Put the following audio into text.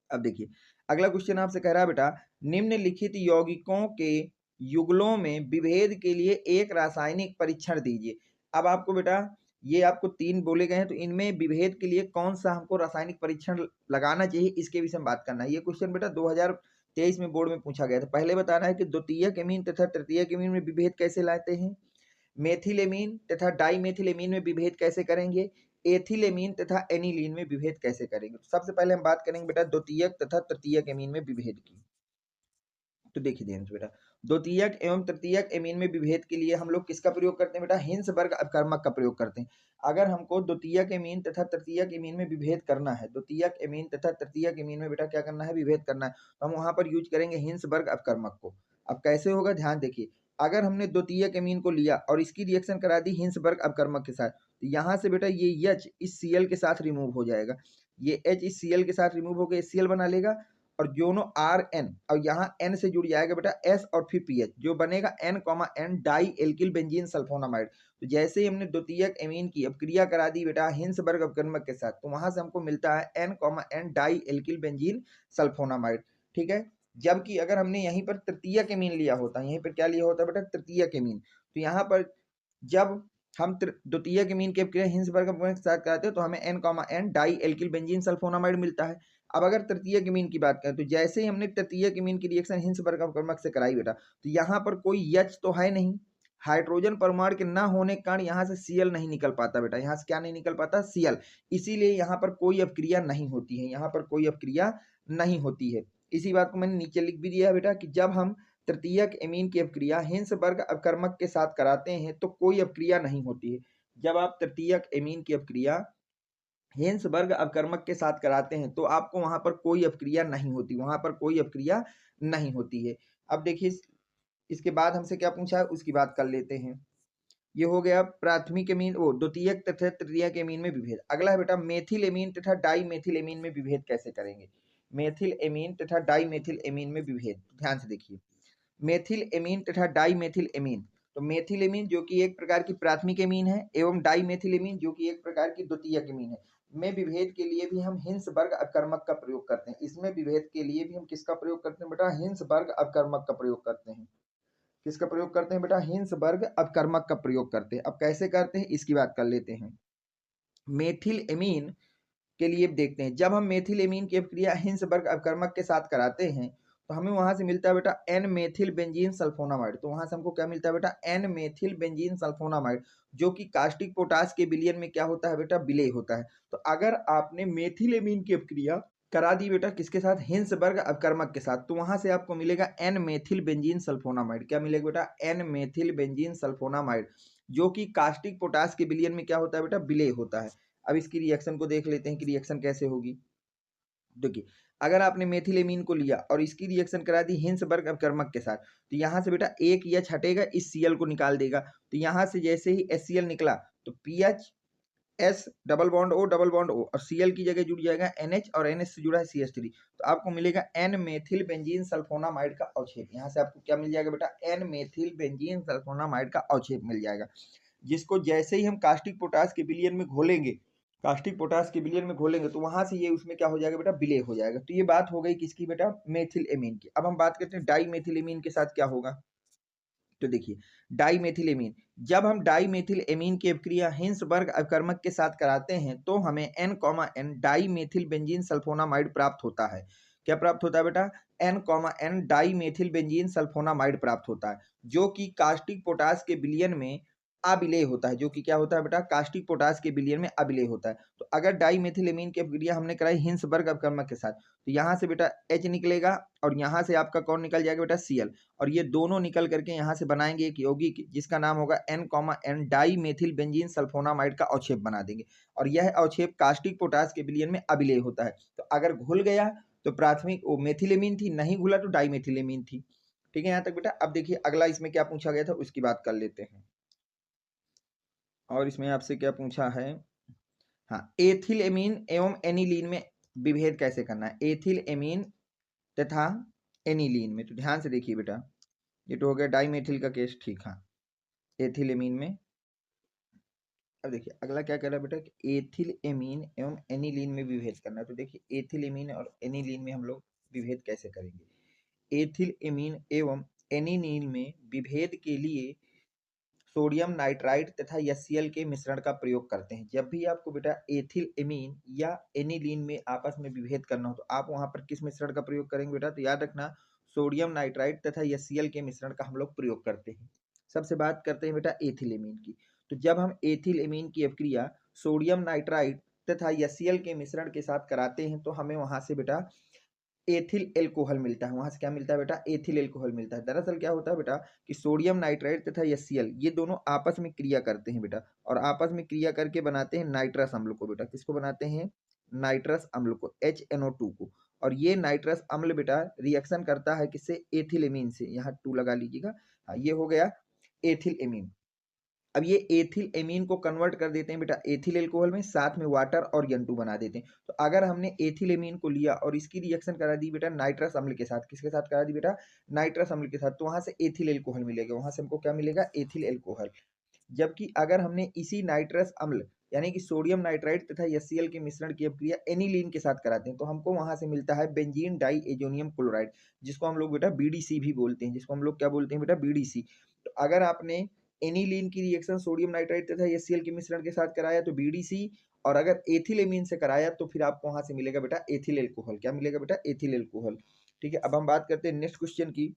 अब देखिए अगला क्वेश्चन आपसे कह रहा है बेटा, निम्नलिखित यौगिकों के युगलों में विभेद के लिए एक रासायनिक परीक्षण दीजिए। अब आपको बेटा ये आपको 3 बोले गए हैं, तो इनमें विभेद के लिए कौन सा हमको रासायनिक परीक्षण लगाना चाहिए, इसके विषय में बात करना है। ये क्वेश्चन बेटा 2023 में बोर्ड में पूछा गया था। पहले बताना है कि द्वितीयक एमीन तथा तृतीयक एमीन में विभेद कैसे लाते हैं, मेथिलेमीन तथा डाइमेथिलेमीन में विभेद कैसे करेंगे, एथिलेमीन तथा एनिलीन में विभेद कैसे करेंगे। तो सबसे पहले हम बात करेंगे बेटा द्वितीयक तथा तृतीयक एमीन में विभेद की। तो देखिए ध्यान से बेटा, द्वितीयक एवं तृतीयक एमीन में विभेद के लिए हम लोग किसका प्रयोग करते हैं बेटा, हिंसबर्ग अपकर्मक का प्रयोग करते हैं। अगर हमको द्वितीयक एमीन तथा तृतीयक एमीन में विभेद करना है, द्वितीयक एमीन तथा तृतीयक एमीन में बेटा क्या करना है, विभेद करना है, तो हम वहां पर यूज करेंगे हिंसबर्ग अपकर्मक को। अब कैसे होगा ध्यान देखिए, अगर हमने द्वितीयक एमीन को लिया और इसकी रिएक्शन करा दी हिंसबर्ग अपकर्मक के साथ, तो यहाँ से बेटा ये H इस Cl के साथ रिमूव हो जाएगा, ये H इस Cl के साथ रिमूव होकर Cl बना लेगा, और दोनों Rn और यहाँ N से जुड़ जाएगा बेटा S और फिर PH, जो बनेगा N, di alkyl benzene sulphonamide. तो जैसे ही हमने द्वितीयक एमीन की अपक्रिया करा दी बेटा हिंसबर्ग अपकर्मक के साथ, तो वहां से हमको मिलता है N, di alkyl benzene sulphonamide. ठीक है, जबकि अगर हमने यहीं पर तृतीयक एमीन लिया होता, यहीं पर क्या लिया होता बेटा, तृतीयक एमीन, तो यहाँ पर जब हम द्वितीयक एमीन की अपक्रिया हिंसबर्ग अपकर्मक के साथ कराते हैं तो हमें N, di alkyl benzene sulphonamide मिलता है। अब अगर तृतीयक एमीन की बात करें, तो जैसे ही हमने तृतीयक एमीन की रिएक्शन हिंसबर्ग अपकर्मक से कराई बेटा, तो यहाँ पर कोई H तो है नहीं, हाइड्रोजन परमाणु के ना होने के कारण यहाँ से Cl नहीं निकल पाता बेटा, यहाँ से क्या नहीं निकल पाता, Cl, इसीलिए यहाँ पर कोई अपक्रिया नहीं होती है, यहाँ पर कोई अपक्रिया नहीं होती है। इसी बात को मैंने नीचे लिख भी दिया है बेटा कि जब हम तृतीयक एमीन की अपक्रिया हिंसबर्ग अपकर्मक के साथ कराते हैं तो कोई अपक्रिया नहीं होती है। जब आप तृतीयक एमीन की अपक्रिया हिंसबर्ग अपकर्मक के साथ कराते हैं तो आपको वहां पर कोई अपक्रिया नहीं होती, वहां पर कोई अपक्रिया नहीं होती है। अब देखिए इसके बाद हमसे क्या पूछा है उसकी बात कर लेते हैं। ये हो गया प्राथमिक एमीन, वो द्वितीयक तथा तृतीयक एमीन में विभेद। अगला है बेटा मेथिल एमीन तथा डाई मेथिल एमीन में विभेद कैसे करेंगे, मेथिल एमीन तथा डाई मेथिल एमीन में विभेद। ध्यान से देखिए, मेथिल एमीन तथा डाई मेथिल एमीन, तो मेथिल एमीन जो कि एक प्रकार की प्राथमिक एमीन है एवं डाई मेथिल एमीन जो कि एक प्रकार की द्वितीयक एमीन है, में विभेद के लिए भी हम हिंसबर्ग अपकर्मक का प्रयोग करते हैं। इसमें विभेद के लिए भी हम किसका प्रयोग करते हैं बेटा, हिंसबर्ग अपकर्मक का प्रयोग करते हैं। किसका प्रयोग करते हैं बेटा, हिंसबर्ग अपकर्मक का प्रयोग करते हैं। अब कैसे करते हैं इसकी बात कर लेते हैं। मेथिल एमीन के लिए देखते हैं, जब हम मेथिल एमीन की अपक्रिया हिंसबर्ग अपकर्मक के साथ कराते हैं तो हमें वहां से मिलता है बेटा एन मेथिल बेंजीन सल्फोनामाइड। तो वहां से हमको क्या मिलता है बेटा, एन मेथिल बेंजीन सल्फोनामाइड, जो कि कास्टिक पोटास के विलयन में क्या होता है बेटा, विलय होता है। तो अगर आपने मेथिल एमीन की अपक्रिया करा दी बेटा किसके साथ, हिंसबर्ग अपकर्मक के साथ, तो वहां से आपको मिलेगा एन मेथिल बेंजीन सल्फोनामाइड। क्या मिलेगा बेटा, एन मेथिल बेंजीन सल्फोनामाइड, जो कि कास्टिक पोटास के विलयन में क्या होता है बेटा, विलय होता है। अब इसकी रिएक्शन को देख लेते हैं कि रिएक्शन कैसे होगी। देखिए अगर आपने मेथिल एमीन को लिया और इसकी रिएक्शन करा दी हिंसबर्ग अपकर्मक के साथ, तो यहाँ से बेटा एक H हटेगा, इस Cl को निकाल देगा। तो यहाँ से जैसे ही HCl निकला तो PH S double bond O और Cl की जगह जुड़ जाएगा NH और NH से जुड़ा है CH3। तो आपको मिलेगा N मेथिल बेंजीन सल्फोनामाइड का अवक्षेप। यहाँ से आपको क्या मिल जाएगा बेटा, N मेथिल बेंजीन सल्फोनामाइड का अवक्षेप मिल जाएगा, जिसको जैसे ही हम कास्टिक पोटास के विलयन में घोलेंगे, कास्टिक पोटास के विलयन में घोलेंगे तो वहां से ये उसमें क्या हो जाएगा बेटा, विलय हो जाएगा। तो ये बात हो गई किसकी बेटा, मेथिल एमीन की। अब हम बात करते हैं डाई मेथिल एमीन के साथ क्या होगा। तो देखिए डाई मेथिल एमीन, जब हम डाई मेथिल एमीन की अपक्रिया हिंसबर्ग अपकर्मक के साथ कराते हैं तो हमें N, di methyl benzene sulphonamide प्राप्त होता है। क्या प्राप्त होता है बेटा, N, di methyl benzene sulphonamide प्राप्त होता है, जो कि कास्टिक पोटास के विलयन में अविलेय होता है, जो कि क्या होता है बेटा, कास्टिक पोटास के विलयन में अविलेय होता है। तो अगर डाई मेथिल एमीन की अपक्रिया हमने कराई हिंसबर्ग अपकर्मक के साथ, तो यहाँ से बेटा H निकलेगा और यहाँ से आपका कौन निकल जाएगा बेटा, Cl, और ये दोनों निकल करके यहाँ से बनाएंगे एक यौगिक जिसका नाम होगा N, di methyl benzene sulphonamide का अवक्षेप बना देंगे, और यह अवक्षेप कास्टिक पोटास के विलयन में अविलेय होता है। तो अगर घुल गया तो प्राथमिक वो मेथिलेमीन थी, नहीं घुला तो डाइमेथिलेमीन थी। ठीक है यहाँ तक बेटा। अब देखिए अगला इसमें क्या पूछा गया था उसकी बात कर लेते हैं। और इसमें आपसे क्या पूछा है, हाँ, एथिल एमीन एवं एनिलीन में विभेद कैसे करना है, एथिल एमीन तथा एनिलीन में। तो ध्यान से देखिए बेटा, ये तो हो गया डाइमेथिल का केस, ठीक। हाँ, एथिल एमीन में अब देखिए अगला क्या कह रहा है बेटा कि एथिल एमीन एवं एनिलीन में विभेद करना है। तो देखिए एथिल एमीन और एनिलीन में हम लोग विभेद कैसे करेंगे। एथिल एमीन एवं एनिलीन में विभेद के लिए सोडियम नाइट्राइट तथा HCl के मिश्रण का प्रयोग करते हैं। जब भी आपको बेटा एथिल एमीन या एनिलीन में आपस में विभेद करना हो तो आप वहां पर किस मिश्रण का प्रयोग करेंगे बेटा, तो याद रखना सोडियम नाइट्राइट तथा HCl के मिश्रण का हम लोग प्रयोग करते हैं। सबसे बात करते हैं बेटा एथिल एमीन की। तो जब हम एथिल एमीन की अभिक्रिया सोडियम नाइट्राइट तथा HCl के मिश्रण के साथ कराते हैं तो हमें वहां से बेटा एथिल एल्कोहल मिलता है। वहां से क्या मिलता है बेटा, एथिल एल्कोहल मिलता है। दरअसल क्या होता है बेटा कि सोडियम नाइट्राइट तथा HCl ये दोनों आपस में क्रिया करते हैं बेटा, और आपस में क्रिया करके बनाते हैं नाइट्रस अम्ल को। बेटा किसको बनाते हैं, नाइट्रस अम्ल को, HNO2 को। और ये नाइट्रस अम्ल बेटा रिएक्शन करता है किससे, एथिल एमीन से। यहाँ 2 लगा लीजिएगा। हाँ, ये हो गया एथिल एमीन। अब ये एथिल एमीन को कन्वर्ट कर देते हैं बेटा एथिल एल्कोहल में, साथ में वाटर और N2 बना देते हैं। तो अगर हमने एथिल एमीन को लिया और इसकी रिएक्शन करा दी बेटा नाइट्रस अम्ल के साथ, किसके साथ करा दी बेटा, नाइट्रस अम्ल के साथ, तो वहां से एथिल एल्कोहल मिलेगा। वहां से हमको क्या मिलेगा, एथिल एल्कोहल। जबकि अगर हमने इसी नाइट्रस अम्ल यानी कि सोडियम नाइट्राइट तथा HCl के मिश्रण की अभिक्रिया एनिलीन के साथ कराते हैं तो हमको वहां से मिलता है बेंजीन डाई एजोनियम क्लोराइड, जिसको हम लोग बेटा BDC भी बोलते हैं, जिसको हम लोग क्या बोलते हैं बेटा, BDC। तो अगर आपने एनिलीन की रिएक्शन सोडियम नाइट्राइट तथा HCl के मिश्रण के साथ कराया तो BDC, और अगर एथिल एमीन से कराया तो फिर आपको वहां से मिलेगा बेटा एथिल एल्कोहल। क्या मिलेगा बेटा, एथिल एल्कोहल। ठीक है, अब हम बात करते हैं नेक्स्ट क्वेश्चन की।